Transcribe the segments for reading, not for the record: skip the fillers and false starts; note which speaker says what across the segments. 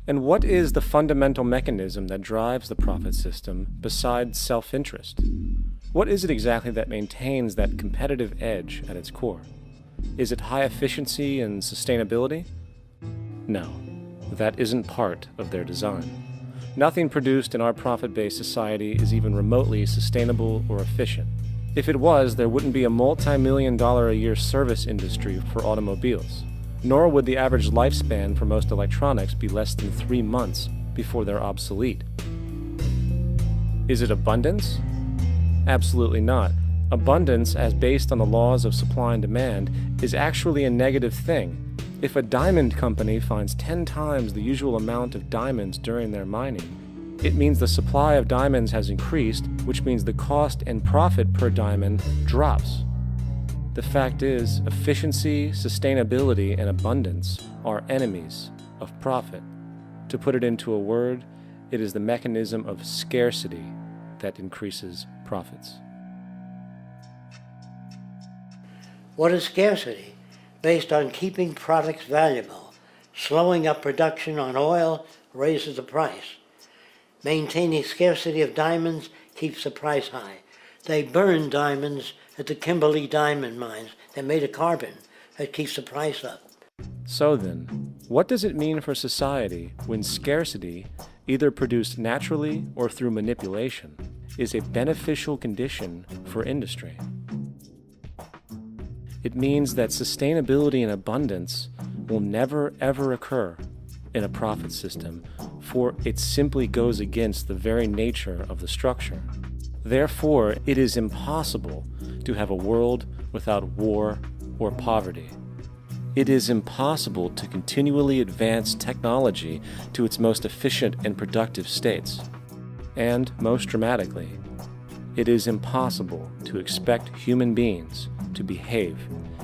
Speaker 1: And what is the fundamental mechanism that drives the profit system besides self-interest? What is it exactly that maintains that competitive edge at its core? Is it high efficiency and sustainability? No, that isn't part of their design. Nothing produced in our profit-based society is even remotely sustainable or efficient. If it was, there wouldn't be a multi-million-dollar-a-year service industry for automobiles, nor would the average lifespan for most electronics be less than 3 months before they're obsolete. Is it abundance? Absolutely not. Abundance, as based on the laws of supply and demand, is actually a negative thing. If a diamond company finds 10 times the usual amount of diamonds during their mining, it means the supply of diamonds has increased, which means the cost and profit per diamond drops. The fact is, efficiency, sustainability, and abundance are enemies of profit. To put it into a word, it is the mechanism of scarcity that increases profits.
Speaker 2: What is scarcity? Based on keeping products valuable. Slowing up production on oil raises the price. Maintaining scarcity of diamonds keeps the price high. They burn diamonds at the Kimberley diamond mines. They're made of carbon. That keeps the price up.
Speaker 1: So then, what does it mean for society when scarcity, either produced naturally or through manipulation, is a beneficial condition for industry? It means that sustainability and abundance will never ever occur in a profit system, for it simply goes against the very nature of the structure. Therefore, it is impossible to have a world without war or poverty. It is impossible to continually advance technology to its most efficient and productive states. And, most dramatically, it is impossible to expect human beings to behave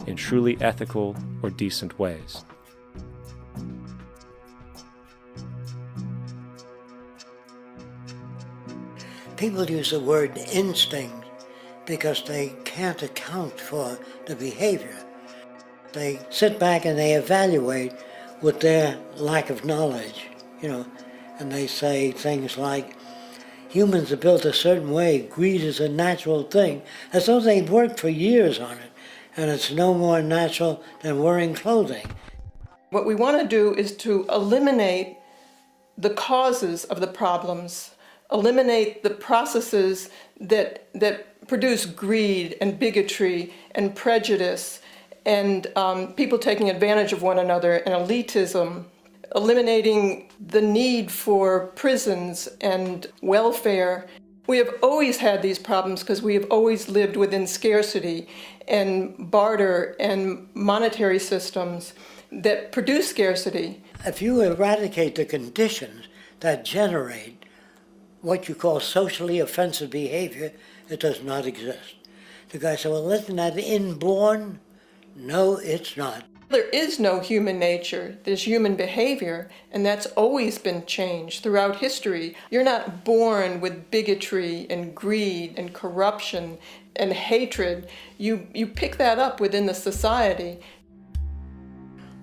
Speaker 1: in truly ethical or decent ways.
Speaker 2: People use the word instinct because they can't account for the behavior. They sit back and they evaluate with their lack of knowledge, and they say things like, humans are built a certain way, greed is a natural thing, as though they've worked for years on it, and it's no more natural than wearing clothing.
Speaker 3: What we want to do is to eliminate the causes of the problems, eliminate the processes that produce greed and bigotry and prejudice and people taking advantage of one another and elitism, eliminating the need for prisons and welfare. We have always had these problems because we have always lived within scarcity and barter and monetary systems that produce scarcity.
Speaker 2: If you eradicate the conditions that generate what you call socially offensive behavior, it does not exist. The guy said, well, isn't that inborn? No, it's not.
Speaker 3: There is no human nature, there's human behavior, and that's always been changed throughout history. You're not born with bigotry and greed and corruption and hatred. You pick that up within the society.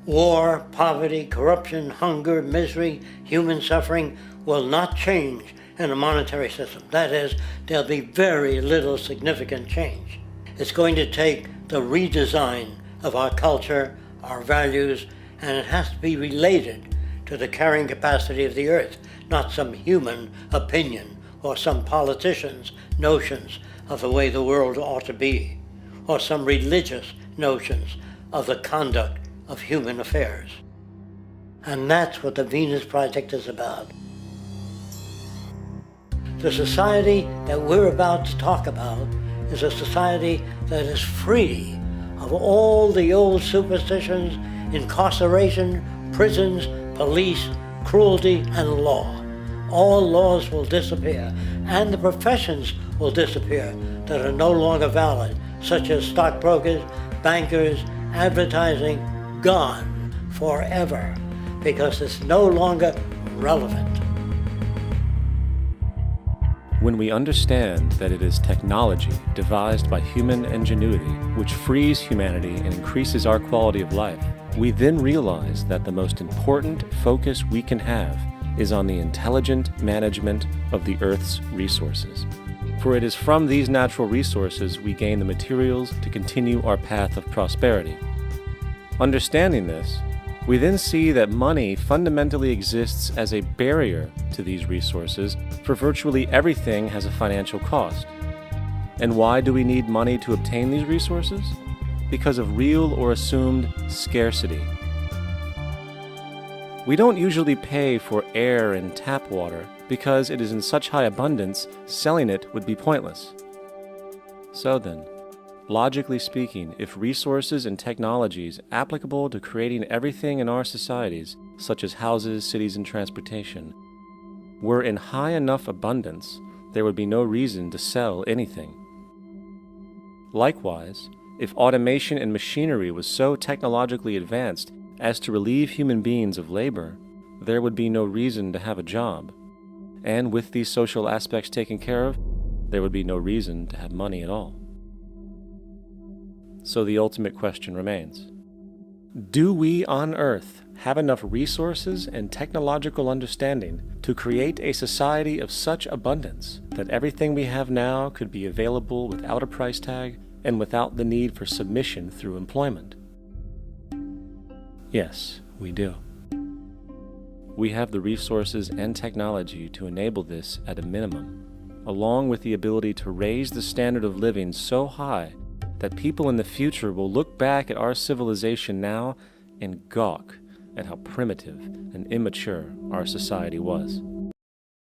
Speaker 2: War, poverty, corruption, hunger, misery, human suffering will not change in a monetary system. That is, there'll be very little significant change. It's going to take the redesign of our culture, our values, and it has to be related to the carrying capacity of the earth, not some human opinion or some politician's notions of the way the world ought to be, or some religious notions of the conduct of human affairs. And that's what the Venus Project is about. The society that we're about to talk about is a society that is free of all the old superstitions, incarceration, prisons, police, cruelty, and law. All laws will disappear, and the professions will disappear that are no longer valid, such as stockbrokers, bankers, advertising, gone forever, because it's no longer relevant.
Speaker 1: When we understand that it is technology devised by human ingenuity which frees humanity and increases our quality of life, we then realize that the most important focus we can have is on the intelligent management of the Earth's resources. For it is from these natural resources we gain the materials to continue our path of prosperity. Understanding this, we then see that money fundamentally exists as a barrier to these resources, for virtually everything has a financial cost. And why do we need money to obtain these resources? Because of real or assumed scarcity. We don't usually pay for air and tap water because it is in such high abundance, selling it would be pointless. So then, logically speaking, if resources and technologies applicable to creating everything in our societies, such as houses, cities, and transportation, were in high enough abundance, there would be no reason to sell anything. Likewise, if automation and machinery was so technologically advanced as to relieve human beings of labor, there would be no reason to have a job. And with these social aspects taken care of, there would be no reason to have money at all. So the ultimate question remains: do we on Earth have enough resources and technological understanding to create a society of such abundance that everything we have now could be available without a price tag and without the need for submission through employment? Yes, we do. We have the resources and technology to enable this at a minimum, along with the ability to raise the standard of living so high that people in the future will look back at our civilization now and gawk at how primitive and immature our society was.